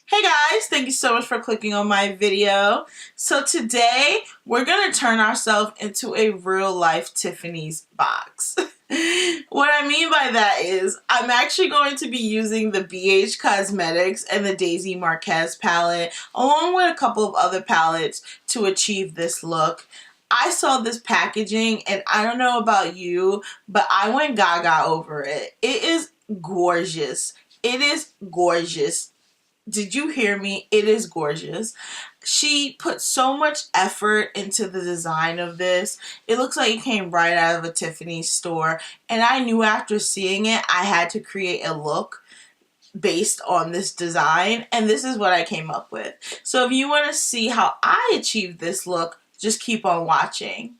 Hey guys, thank you so much for clicking on my video. So today we're going to turn ourselves into a real life Tiffany's box. What I mean by that is I'm actually going to be using the BH Cosmetics and the Daisy Marquez palette along with a couple of other palettes to achieve this look. I saw this packaging and I don't know about you, but I went gaga over it. It is gorgeous. It is gorgeous. Did you hear me? It is gorgeous. She put so much effort into the design of this. It looks like it came right out of a Tiffany store. And I knew after seeing it, I had to create a look based on this design. And this is what I came up with. So if you want to see how I achieved this look, just keep on watching.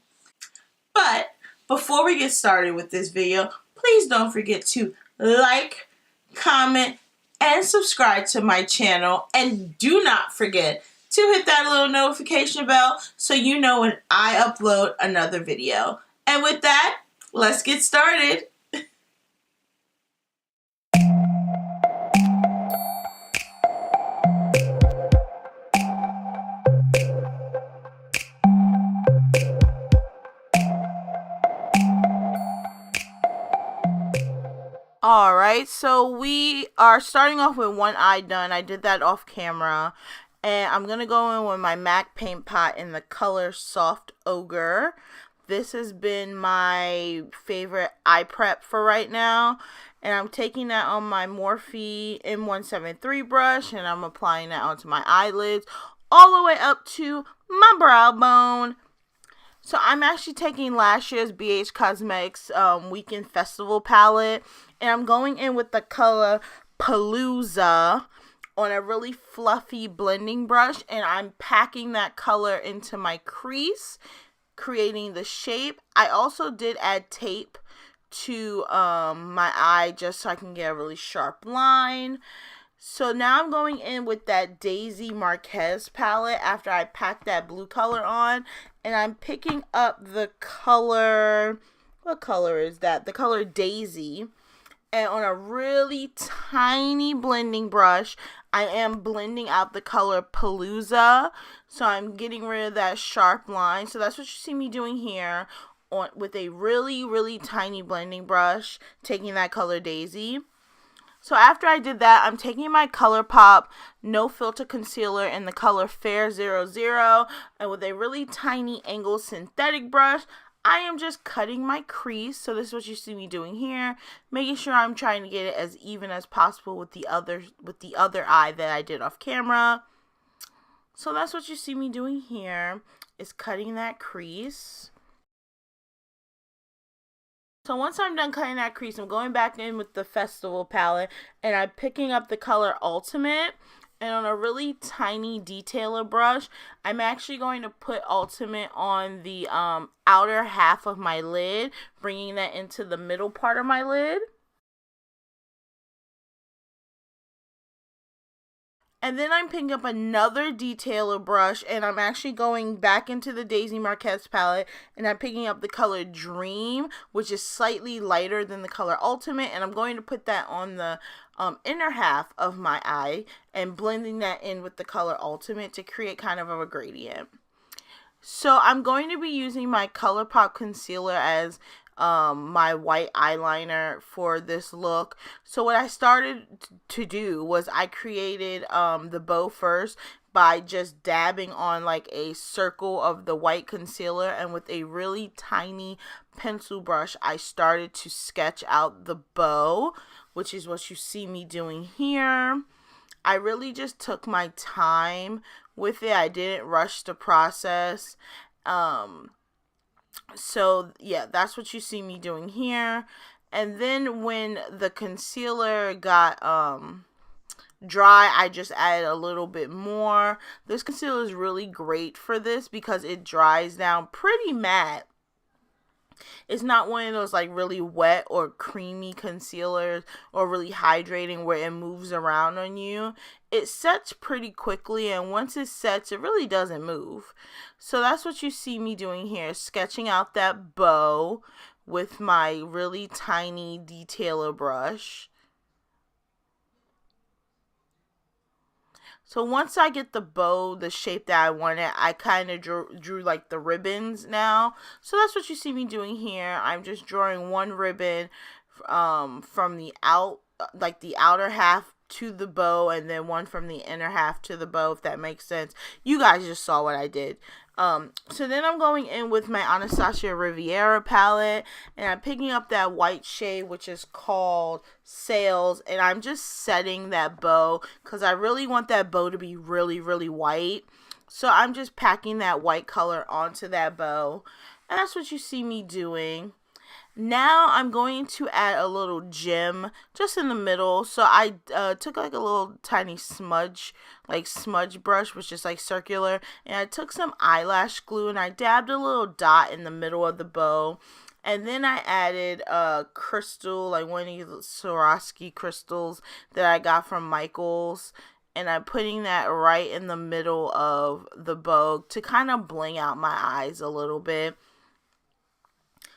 But before we get started with this video, please don't forget to like, comment, and subscribe to my channel, and do not forget to hit that little notification bell so you know when I upload another video. And with that, let's get started. Alright, so we are starting off with one eye done. I did that off camera. And I'm going to go in with my MAC paint pot in the color Soft Ochre. This has been my favorite eye prep for right now. And I'm taking that on my Morphe M173 brush and I'm applying that onto my eyelids all the way up to my brow bone. So I'm actually taking Lash's BH Cosmetics Weekend Festival palette. And I'm going in with the color Palooza on a really fluffy blending brush. And I'm packing that color into my crease, creating the shape. I also did add tape to my eye just so I can get a really sharp line. So now I'm going in with that Daisy Marquez palette after I packed that blue color on. And I'm picking up the color, what color is that? The color Daisy. And on a really tiny blending brush, I am blending out the color Palooza. So I'm getting rid of that sharp line. So that's what you see me doing here with a really, really tiny blending brush, taking that color Daisy. So after I did that, I'm taking my Colourpop No Filter Concealer in the color Fair 00, and with a really tiny angled synthetic brush, I am just cutting my crease. So this is what you see me doing here, making sure I'm trying to get it as even as possible with the other eye that I did off camera. So that's what you see me doing here, is cutting that crease. So once I'm done cutting that crease, I'm going back in with the Festival palette and I'm picking up the color Ultimate, and on a really tiny detailer brush, I'm actually going to put Ultimate on the outer half of my lid, bringing that into the middle part of my lid. And then I'm picking up another detailer brush and I'm actually going back into the Daisy Marquez palette and I'm picking up the color Dream, which is slightly lighter than the color Ultimate, and I'm going to put that on the inner half of my eye and blending that in with the color Ultimate to create kind of a gradient. So I'm going to be using my Colourpop concealer as my white eyeliner for this look. So what I started to do was I created the bow first by just dabbing on like a circle of the white concealer, and with a really tiny pencil brush I started to sketch out the bow, which is what you see me doing here. I really just took my time with it. I didn't rush the process. So yeah, that's what you see me doing here. And then when the concealer got dry, I just added a little bit more. This concealer is really great for this because it dries down pretty matte. It's not one of those like really wet or creamy concealers or really hydrating where it moves around on you. It sets pretty quickly, and once it sets, it really doesn't move. So that's what you see me doing here, sketching out that bow with my really tiny detailer brush. So once I get the bow, the shape that I wanted, I kind of drew like the ribbons now. So that's what you see me doing here. I'm just drawing one ribbon from the the outer half to the bow, and then one from the inner half to the bow, if that makes sense. You guys just saw what I did. So then I'm going in with my Anastasia Riviera palette, and I'm picking up that white shade, which is called Sails, and I'm just setting that bow because I really want that bow to be really, really white. So I'm just packing that white color onto that bow, and that's what you see me doing. Now I'm going to add a little gem just in the middle. So I took like a little tiny smudge brush, which is like circular, and I took some eyelash glue and I dabbed a little dot in the middle of the bow. And then I added a crystal, like one of these Swarovski crystals that I got from Michael's. And I'm putting that right in the middle of the bow to kind of bling out my eyes a little bit.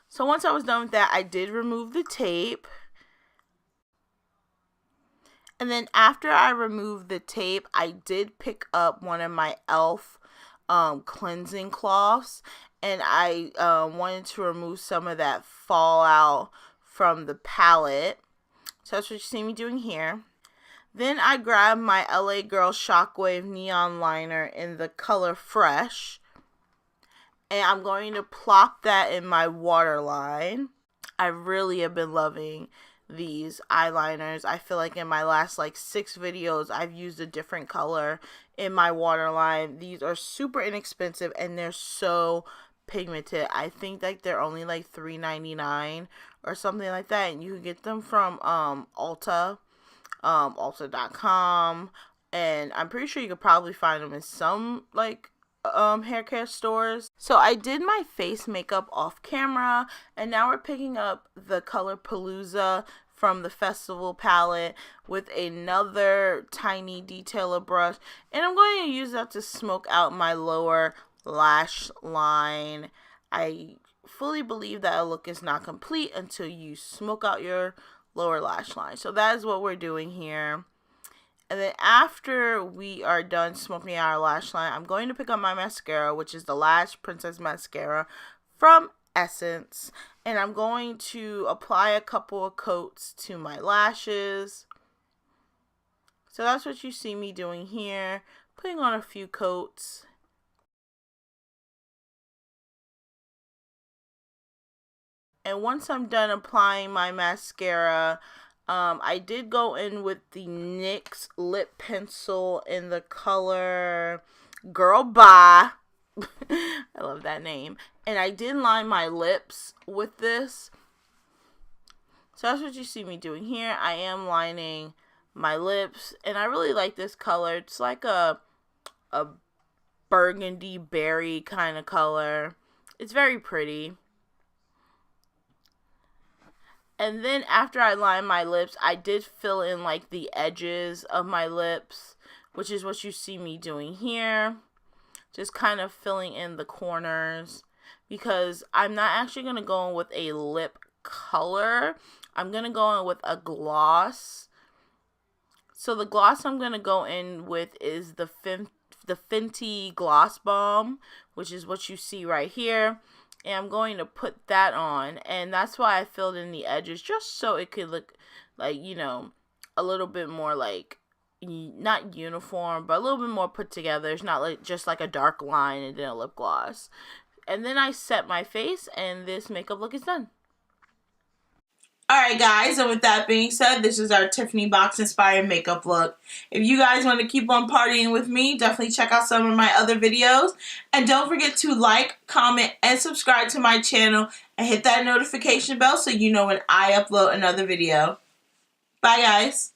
So once I was done with that, I did remove the tape. And then after I removed the tape, I did pick up one of my e.l.f. Cleansing cloths. And I wanted to remove some of that fallout from the palette. So that's what you see me doing here. Then I grabbed my LA Girl Shockwave Neon Liner in the color Fresh. And I'm going to plop that in my waterline. I really have been loving these eyeliners. I feel like in my last 6 videos, I've used a different color in my waterline. These are super inexpensive and they're so pigmented. I think they're only $3.99 or something like that. And you can get them from Ulta, Ulta.com. And I'm pretty sure you could probably find them in some hair care stores. So I did my face makeup off camera, and now we're picking up the color Palooza from the Festival palette with another tiny detailer brush, and I'm going to use that to smoke out my lower lash line. I fully believe that a look is not complete until you smoke out your lower lash line. So that is what we're doing here. And then after we are done smoking out our lash line, I'm going to pick up my mascara, which is the Lash Princess Mascara from Essence. And I'm going to apply a couple of coats to my lashes. So that's what you see me doing here, putting on a few coats. And once I'm done applying my mascara, I did go in with the NYX lip pencil in the color Girl Bye. I love that name. And I did line my lips with this. So that's what you see me doing here. I am lining my lips, and I really like this color. It's like a burgundy berry kind of color. It's very pretty. And then after I lined my lips, I did fill in the edges of my lips, which is what you see me doing here. Just kind of filling in the corners, because I'm not actually going to go in with a lip color. I'm going to go in with a gloss. So the gloss I'm going to go in with is the Fenty Gloss Bomb, which is what you see right here. And I'm going to put that on, and that's why I filled in the edges, just so it could look a little bit more not uniform, but a little bit more put together. It's not just a dark line and then a lip gloss. And then I set my face, and this makeup look is done. Alright guys, and with that being said, this is our Tiffany box inspired makeup look. If you guys want to keep on partying with me, definitely check out some of my other videos. And don't forget to like, comment, and subscribe to my channel. And hit that notification bell so you know when I upload another video. Bye guys.